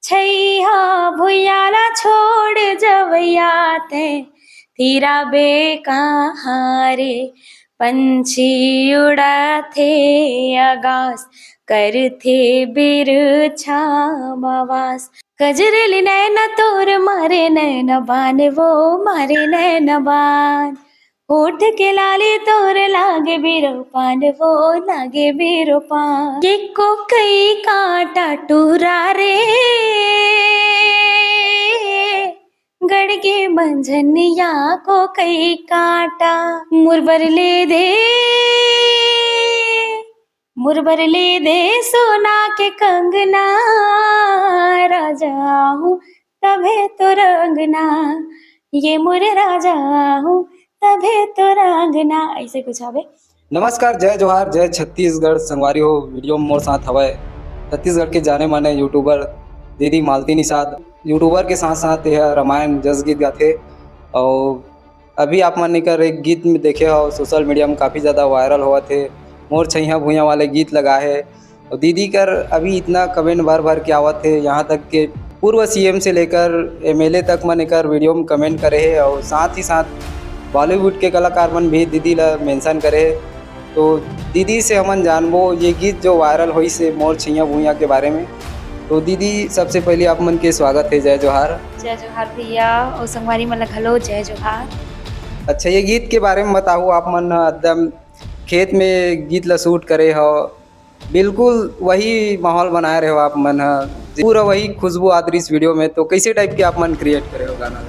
छैया भुयाला छोड़ जवैया ते तीरा बेकहारे। पंछी उड़ा थे आगास करथे बिरछा मवास। गजरेली नैना तोर मारे नैना बान वो मारे नैना बान। होठ के लाली तोर लागे बिरो पान वो लागे बिरो पान। ये को कई कांटा टूरा रे गड़गे मंझनिया को कई कांटा। मुरबर ले दे सोना के कंगना। राजा हूँ तभे तो रंगना ये मुरे राजा हूँ तभे तो रंगना। ऐसे कुछ आवे। नमस्कार, जय जोहार, जय छत्तीसगढ़। संगवारी हो वीडियो में मोर साथ हवय छत्तीसगढ़ के जाने माने यूट्यूबर दीदी मालती निषाद। यूट्यूबर के साथ साथ यह रामायण जस गीत गाथे। और अभी आप मन कर एक गीत में देखे हो सोशल मीडिया में काफ़ी ज़्यादा वायरल हुआ थे, मोर छैया भुइयाँ वाले गीत लगा है। और दीदी कर अभी इतना कमेंट भर भर के आवत थे, यहाँ तक के पूर्व सीएम से लेकर एमएलए तक मन कर वीडियो में कमेंट करे है। और साथ ही साथ बॉलीवुड के कलाकार मन भी दीदी ला मेंशन करे है। तो दीदी से हमन जानबो ये गीत जो वायरल हुई से मोर छैया भुइयाँ के बारे में। तो दीदी सबसे पहले आप मन के स्वागत है, जय जोहार। जय जोहार भैया और संगवारी मन घलो जय जोहार। अच्छा, ये गीत के बारे में बताओ। आप मन एकदम खेत में गीत ला शूट करे हो, बिल्कुल वही माहौल बनाए रहे हो आप मन, पूरा वही खुशबू आ रही इस वीडियो में। तो कैसे टाइप के आप मन क्रिएट करे हो गाना?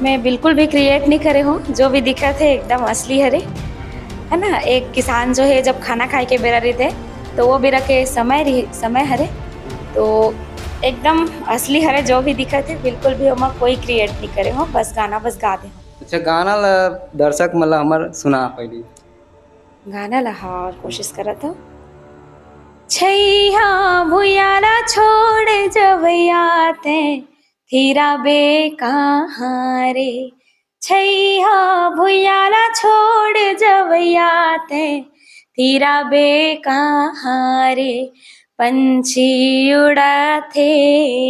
मैं बिल्कुल भी क्रिएट नहीं करे हूँ, जो भी दिखा थे एकदम असली हरे है ना। एक किसान जो है जब खाना खाए के बेरा रहते तो वो बेरा के समय हरे तो एकदम असली हरे। जो भी दिखा थे बिल्कुल भी हम कोई क्रिएट नहीं करे हो, बस गाना बस गा दे। अच्छा, गाना ला दर्शक मतलब हमार सुना पहले गाना ला हाँ कोशिश करा था। छैया भुयाला छोड़ जवैया ते तीरा बेकहारे। छैया भुयाला छोड़ जवैया ते तीरा बेकहारे। पंछी उड़ा थे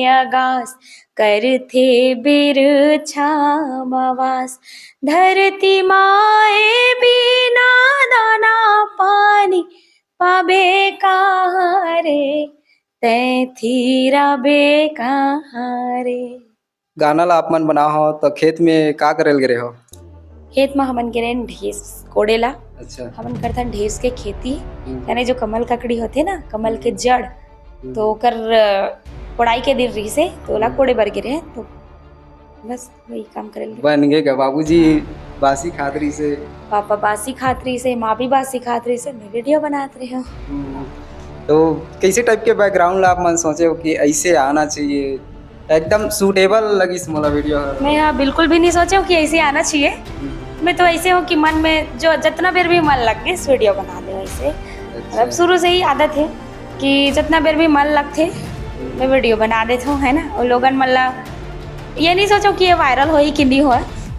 आगास करथे बिरछा मवास। धरती माए बिना दाना पानी पाबे कहाँ रे तै थीरा बेकहारे। गाना ला आप मन बना हो तो खेत में का करल गए हो? खेत में हमन गिरे ढेस कोड़ेला। अच्छा, हमन करता ढेस के खेती, यानी जो कमल ककड़ी होते ना, कमल के जड़ तो ओकर कोड़ाई के दिन रही से तो ओला कोड़े बर गिरे तो बस वही काम करेंगे। बन गए का बाबूजी बासी खातरी से, पापा बासी खातरी से, माँ भी बासी खातरी से, मैं वीडियो बनाते रहे हूँ। तो कैसे टाइप के बैकग्राउंड ला आप मन सोचे हो कि ऐसे आना चाहिए, एकदम सूटेबल लगी इस मोला वीडियो? मैं यहाँ बिल्कुल भी नहीं सोचा हूँ कि ऐसे आना चाहिए। मैं तो ऐसे हूँ कि मन में जो जितना देर भी मन लग गए वीडियो बना दे वैसे। अच्छा। अब शुरू से ही आदत है कि जितना देर भी मन लगते मैं वीडियो बना देता हूँ है ना। और लोगन मतलब ये नहीं सोचो कि ये वायरल हो कि नहीं हो,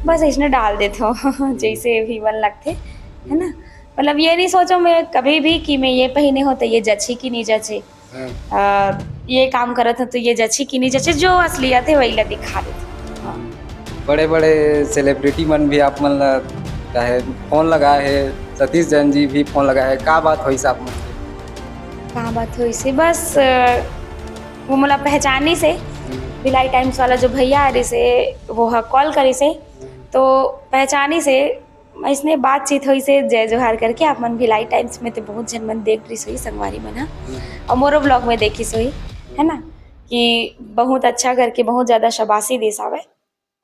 बस इसने डाल देता हूँ जैसे भी मन लगते है ना। मतलब ये नहीं सोचो मैं कभी भी कि मैं ये पहने हो तो ये जची कि नहीं जचे, ये काम करत हो तो ये जची कि नहीं जचे। जो असलियत है वही ला दिखा देते। बड़े बड़े सेलिब्रिटी मन भी आप मन का है फोन लगाए है, सतीश जैन जी भी फोन लगाए है, का बात हुई साहब मन? कहाँ बात हुई से बस वो मतलब पहचानी से भिलाई टाइम्स वाला जो भैया आ रही से वो कॉल करी से तो पहचानी से इसने बातचीत हुई से जय जोहार करके। आप मन भिलाई टाइम्स में तो बहुत जन मन देख रही सोई संगवारी मन हा, और मोरो ब्लॉग में देखी सोई है ना कि बहुत अच्छा करके बहुत ज़्यादा शाबाशी देश आवे।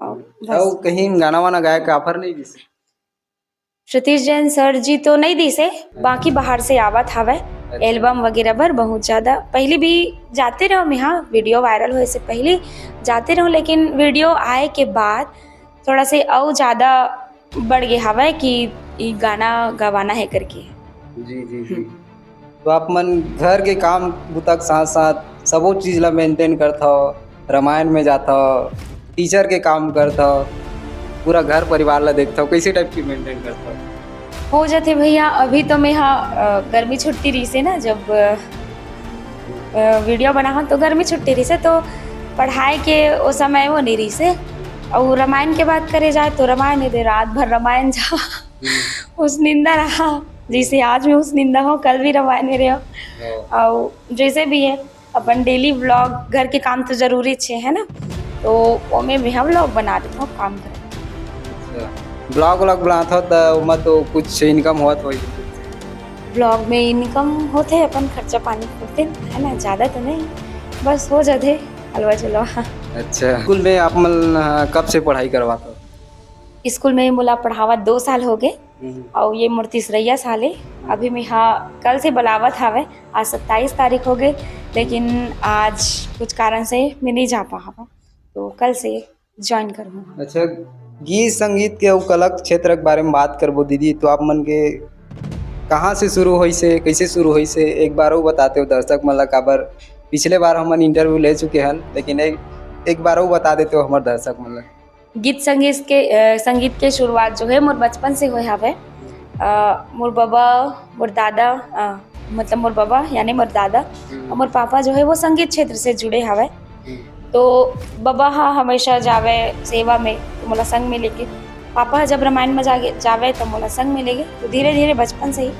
और कहीं गाना वाना गाए का ऑफर नहीं दी? सतीश जैन सर जी तो नहीं दी से, बाकी बाहर से आवत हवे एल्बम वगैरह पर बहुत ज़्यादा। पहले भी जाते रहो मैं, हाँ वीडियो वायरल होए से पहले जाते रहो, लेकिन वीडियो आए के बाद थोड़ा से और ज़्यादा बढ़ गया हवा कि ये गाना गवाना है करके। जी जी जी। तो आप मन घर के काम बुता के साथ साथ सबो चीज़ ला मेंटेन करता हो, रामायण में जाता हो, टीचर के काम करता हो, पूरा घर परिवार ला देखता हो, कैसे टाइप की मेंटेन करता हो? हो जाते भैया। अभी तो मैं यहाँ गर्मी छुट्टी रही से ना, जब वीडियो बना तो गर्मी छुट्टी रही से तो पढ़ाई के वो समय वो नहीं रही से। और रामायण के बात करे जाए तो रामायण दे रात भर रामायण जा उस निंदा रहा, जैसे आज में उस निंदा हो, कल भी रामायण में रहो। और जैसे भी है अपन डेली व्लॉग, घर के काम तो जरूरी छे है ना, तो ओमे भी हम व्लॉग बना देते हो काम कर। ब्लॉग व्लॉग बनाता हो तो तो कुछ इनकम हुआ तो ब्लॉग में इनकम होते है, अपन खर्चा पानी करते है ना, ज़्यादा तो नहीं, बस हो जाते हलवा चलवा। अच्छा, स्कूल में आप कब से पढ़ाई करवाते हो? स्कूल में मुला पढ़ावा 2 साल हो गए और ये मोर 3 साल है। अभी मैं हाँ कल से बुलावत हावे, आज 27 तारीख हो गई, लेकिन आज कुछ कारण से मैं नहीं जा पावा, तो कल से ज्वाइन करूँगा। अच्छा, गीत संगीत के उक अलग क्षेत्र के बारे में बात करबो दीदी, तो आप मन के कहाँ से शुरू हुई से, कैसे शुरू हुई से, एक बार वो बताते हो दर्शक मतलब काबर पिछले बार हम इंटरव्यू ले चुके हैं, लेकिन एक बार वो बता देते हो हमारे दर्शक मतलब। गीत संगीत के शुरुआत जो है मोर बचपन से हुए हवे। मोर बाबा, मोर दादा, मतलब मोर बाबा यानी मोर दादा और मोर पापा जो है वो संगीत क्षेत्र से जुड़े हवे। तो बाबा हाँ हमेशा जावे सेवा में, तो मोला संग में लेके, पापा जब रामायण में जावे तो मोला संग में लेके, तो धीरे धीरे बचपन से ही।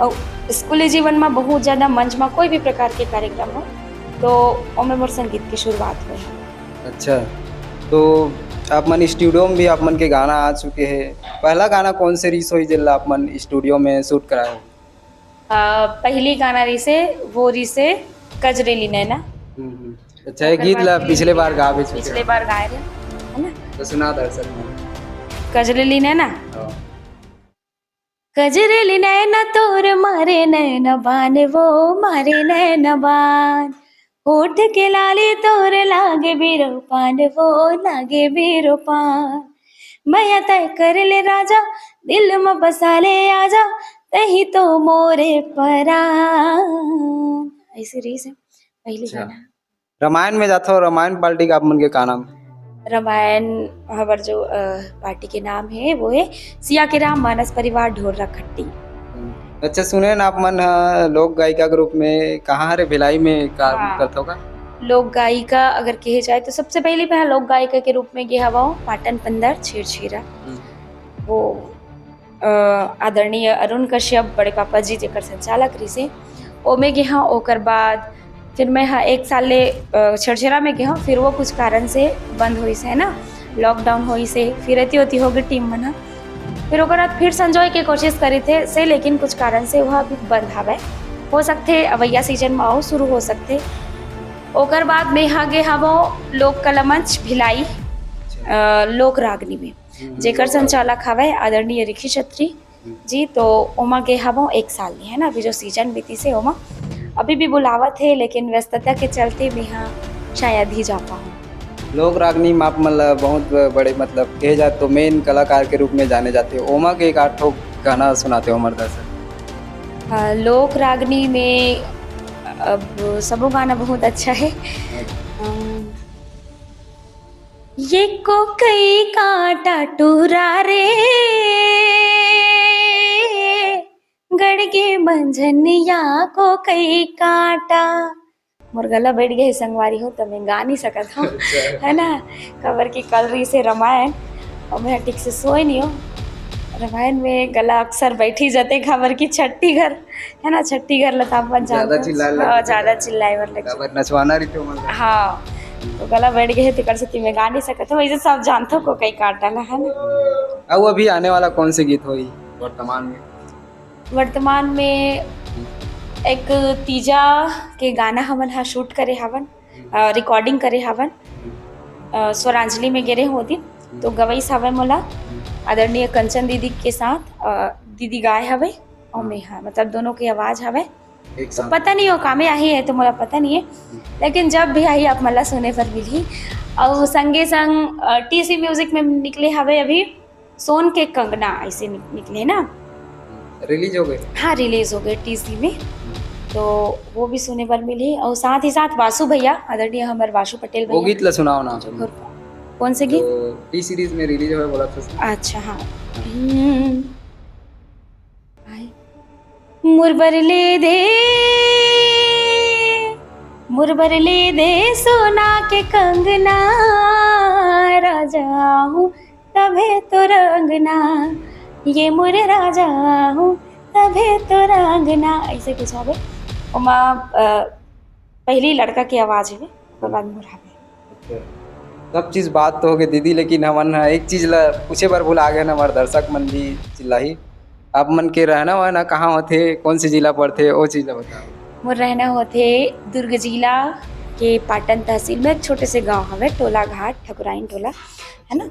और स्कूली जीवन में बहुत ज़्यादा मंच में कोई भी प्रकार के कार्यक्रम हो तो ओमे मोर संगीत की शुरुआत हुई। अच्छा, तो आप मन स्टूडियो में भी आप मन के गाना आ चुके हैं। पहला गाना कौन से रीस हुई जिला आप मन स्टूडियो में शूट कराए हो? पहली गाना रीसे वो रीसे कजरेली नैना। अच्छा, ये गीत ला पिछले बार गा भी चुके, पिछले बार गाए रहे है ना, तो सुना दर्शक में। कजरेली नैना। कजरेली नैना तोर मारे नैना बान, वो मारे नैना बान, होठ के लाली तोर लागे बीरो पान, वो लागे बीरो पान, मैं तय कर ले राजा दिल में बसा ले आजा, तही तो मोरे परान। ऐसे रीस है पहली गाना। रामायण में जाता हो, रामायण पार्टी का आप मन के का नाम? रामायण हमार जो पार्टी के नाम है वो है सिया के राम मानस परिवार ढोर खट्टी। अच्छा, सुने ना आप मन लोक गायिका ग्रुप में कहाँ रे भिलाई में काम करते हो का? लोक गायिका अगर कहे जाए तो सबसे पहले मैं लोक गायिका के रूप में गया हवा हूँ पाटन पंदर छेड़छीरा। वो आदरणीय अरुण कश्यप बड़े पापा जी जेकर संचालक रही से ओमे गया। ओकर बाद फिर मैं 1 साल ले छेड़छेरा में गया, फिर वो कुछ कारण से बंद हुई से है ना, लॉकडाउन हुई से, फिर रहती होती हो गई टीम मना, फिर ओकर बाद फिर संजोए के कोशिश करी थे से, लेकिन कुछ कारण से वह अभी बंद हवे। हो सकते अवैया सीजन में आओ शुरू हो सकते। ओकर बाद में यहाँ गे हवो लोक कला मंच भिलाई लोक रागनी में, जेकर संचालक हवे आदरणीय रिखी छत्री जी। तो ओमा गे हवो 1 साल में है ना, अभी जो सीजन बीती से ओमा अभी भी बुलावत है, लेकिन व्यस्तता के चलते मैं यहाँ शायद ही जा पाऊँ। लोक रागनी में आप मतलब बहुत बड़े मतलब कहे जाए तो मेन कलाकार के रूप में जाने जाते हो। ओमा के एक 8 गाना सुनाते हो हमारे दर्शक। लोक रागनी में अब सबो गाना बहुत अच्छा है। ये को कई काटा टूरा रे गड़गे मंझनिया को कई काटा। मोर गला बैठ गए संगवारी हो तो मैं गा नहीं सकत हूँ है ना, खबर की कल रही से रामायण और मैं ठीक से सोए नहीं हो। रामायण में गला अक्सर बैठी जाते, खबर की छठी घर है ना, छठी घर लतापन ज़्यादा चिल्लाए वर लगे नचवाना रही थी। हाँ, तो गला बैठ गए थे कर सकती मैं गा नहीं सकता हूँ, वैसे सब जानते हो को कई काटा ना है ना। अब अभी आने वाला कौन से गीत होई वर्तमान में? वर्तमान में एक तीजा के गाना हमन हा शूट करे हवन, रिकॉर्डिंग करे हवन, स्वरांजलि में गिरे होती, तो गवई हवे मोला आदरणीय कंचन दीदी के साथ दीदी गाए हवे और मैं हाँ मतलब दोनों की आवाज़ हवे। तो पता नहीं हो कामे आई है तो मोला पता नहीं है, लेकिन जब भी आई आप मला सुने पर मिली। और संगे संग टीसी म्यूजिक में निकले हवे अभी सोन के कंगना, ऐसे निकले ना, रिलीज हो गए। हाँ रिलीज हो गए टीसी में, तो वो भी सुने पर मिली। और साथ ही साथ वासु भैया आदरणीय हमारे वासु पटेल भैया, वो गीत ला सुनाओ ना। कौन से गीत? टी सीरीज में रिलीज हुआ बोला था। अच्छा हाँ, मुरबर ले दे मुरबरले दे सोना के कंगना, राजा हूँ तभे तो रंगना, ये मोरे राजा हूँ तभे तो रंगना, ऐसे कुछ हवे। ओमा पहली लड़का की आवाज़ है, ओकर बाद मोर हवे। सब चीज़ बात तो हो गई दीदी, लेकिन हमन ह एक चीज़ ला पूछे बर भुला गए हमारे दर्शक मन भी चिल्लाही। आप मन के रहना वहना कहाँ होथे, कौन सी जिला पड़थे, वो चीज़ ला बताओ। मोर रहना होथे दुर्ग जिला के पाटन तहसील में एक छोटे से गांव हवे, टोला घाट, ठकुराइन टोला है ना,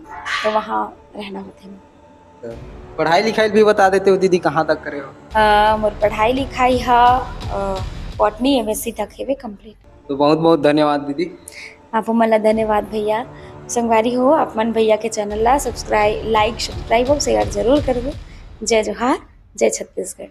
तो वहाँ रहना होथे मोर। पढ़ाई लिखाई भी बता देते हो दीदी, कहाँ तक करे हो। मोर पढ़ाई लिखाई हा बॉटनी एमएससी तक हेवे कंप्लीट। तो बहुत बहुत धन्यवाद दीदी। आप मला धन्यवाद भैया। संगवारी हो, आप मन भैया के चैनल ला सब्सक्राइब, लाइक, सब्सक्राइब और शेयर जरूर करबे। जय जोहार, जय छत्तीसगढ़।